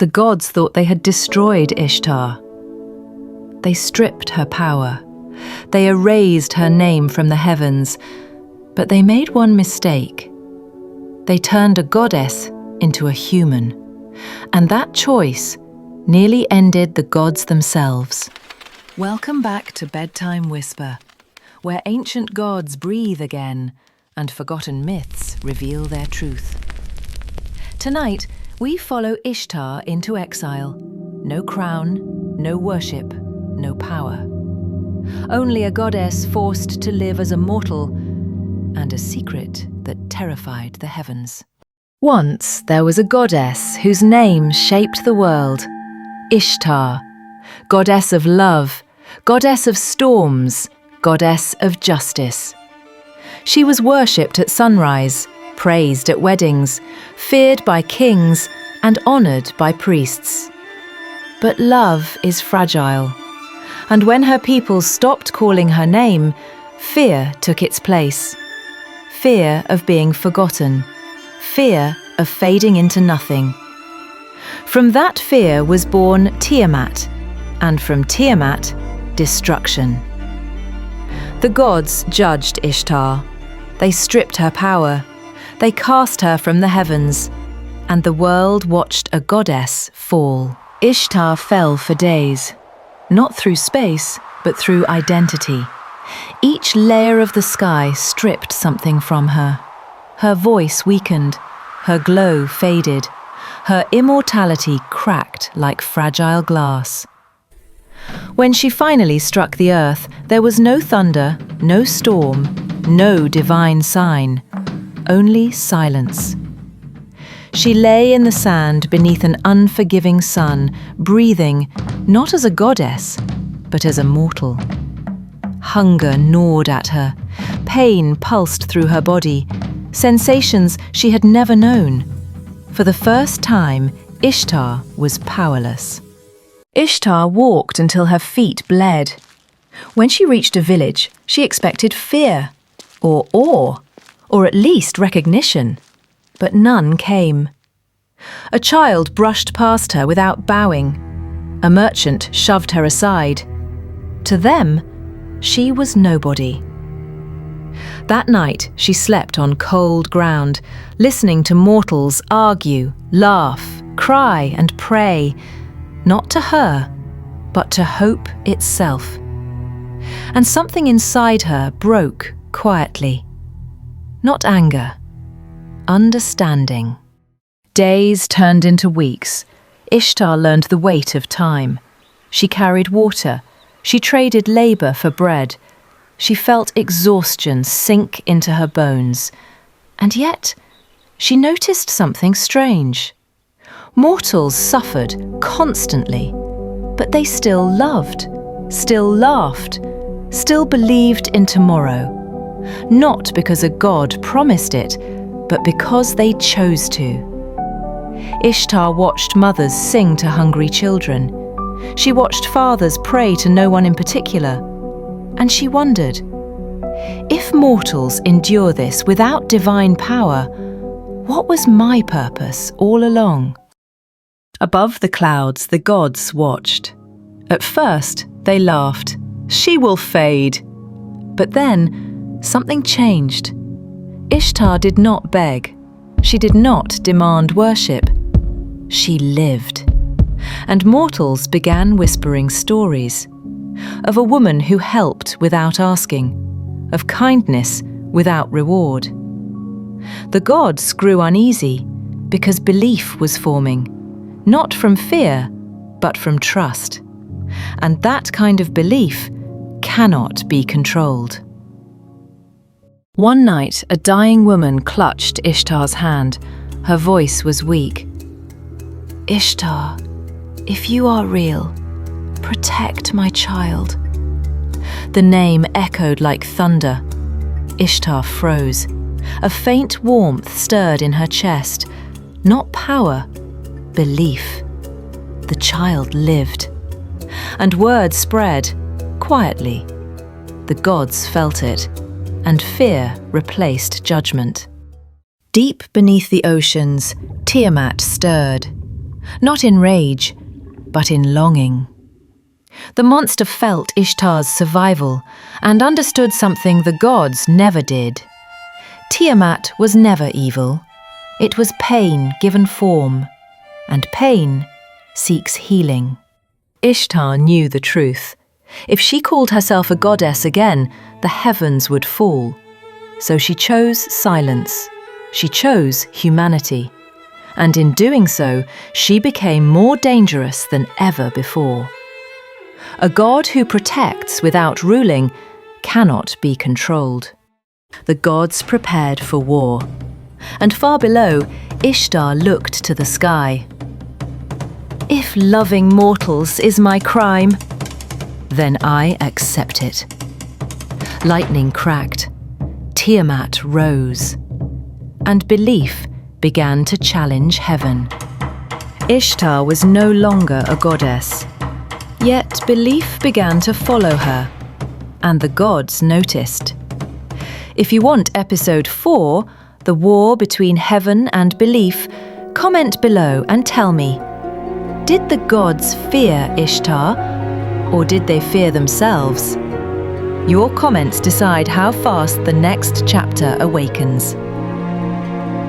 The gods thought they had destroyed Ishtar. They stripped her power. They erased her name from the heavens. But they made one mistake. They turned a goddess into a human. And that choice nearly ended the gods themselves. Welcome back to Bedtime Whisper, where ancient gods breathe again and forgotten myths reveal their truth. Tonight, we follow Ishtar into exile. No crown, no worship, no power. Only a goddess forced to live as a mortal, and a secret that terrified the heavens. Once there was a goddess whose name shaped the world. Ishtar, goddess of love, goddess of storms, goddess of justice. She was worshipped at sunrise, praised at weddings, feared by kings, and honoured by priests. But love is fragile, and when her people stopped calling her name, fear took its place. Fear of being forgotten, fear of fading into nothing. From that fear was born Tiamat, and from Tiamat, destruction. The gods judged Ishtar. They stripped her power. They cast her from the heavens, and the world watched a goddess fall. Ishtar fell for days, not through space, but through identity. Each layer of the sky stripped something from her. Her voice weakened, her glow faded, her immortality cracked like fragile glass. When she finally struck the earth, there was no thunder, no storm, no divine sign, only silence. She lay in the sand beneath an unforgiving sun, breathing not as a goddess, but as a mortal. Hunger gnawed at her, pain pulsed through her body, sensations she had never known. For the first time, Ishtar was powerless. Ishtar walked until her feet bled. When she reached a village, she expected fear, or awe, or at least recognition. But none came. A child brushed past her without bowing. A merchant shoved her aside. To them, she was nobody. That night, she slept on cold ground, listening to mortals argue, laugh, cry, and pray, not to her, but to hope itself. And something inside her broke quietly. Not anger, understanding. Days turned into weeks. Ishtar learned the weight of time. She carried water. She traded labour for bread. She felt exhaustion sink into her bones. And yet, she noticed something strange. Mortals suffered constantly, but they still loved, still laughed, still believed in tomorrow. Not because a god promised it, but because they chose to. Ishtar watched mothers sing to hungry children. She watched fathers pray to no one in particular. And she wondered, if mortals endure this without divine power, what was my purpose all along? Above the clouds, the gods watched. At first, they laughed. She will fade. But then, something changed. Ishtar did not beg. She did not demand worship. She lived. And mortals began whispering stories. Of a woman who helped without asking. Of kindness without reward. The gods grew uneasy because belief was forming. Not from fear, but from trust. And that kind of belief cannot be controlled. One night, a dying woman clutched Ishtar's hand. Her voice was weak. Ishtar, if you are real, protect my child. The name echoed like thunder. Ishtar froze. A faint warmth stirred in her chest. Not power, belief. The child lived. And word spread, quietly. The gods felt it, and fear replaced judgment. Deep beneath the oceans, Tiamat stirred. not in rage, but in longing. The monster felt Ishtar's survival and understood something the gods never did. Tiamat was never evil. It was pain given form, and pain seeks healing. Ishtar knew the truth. If she called herself a goddess again, the heavens would fall. So she chose silence. She chose humanity. And in doing so, she became more dangerous than ever before. A god who protects without ruling cannot be controlled. The gods prepared for war. And far below, Ishtar looked to the sky. If loving mortals is my crime, then I accept it. Lightning cracked. Tiamat rose. And belief began to challenge heaven. Ishtar was no longer a goddess. Yet belief began to follow her, and the gods noticed. If you want episode 4, The War Between Heaven and Belief, comment below and tell me, did the gods fear Ishtar, or did they fear themselves? Your comments decide how fast the next chapter awakens.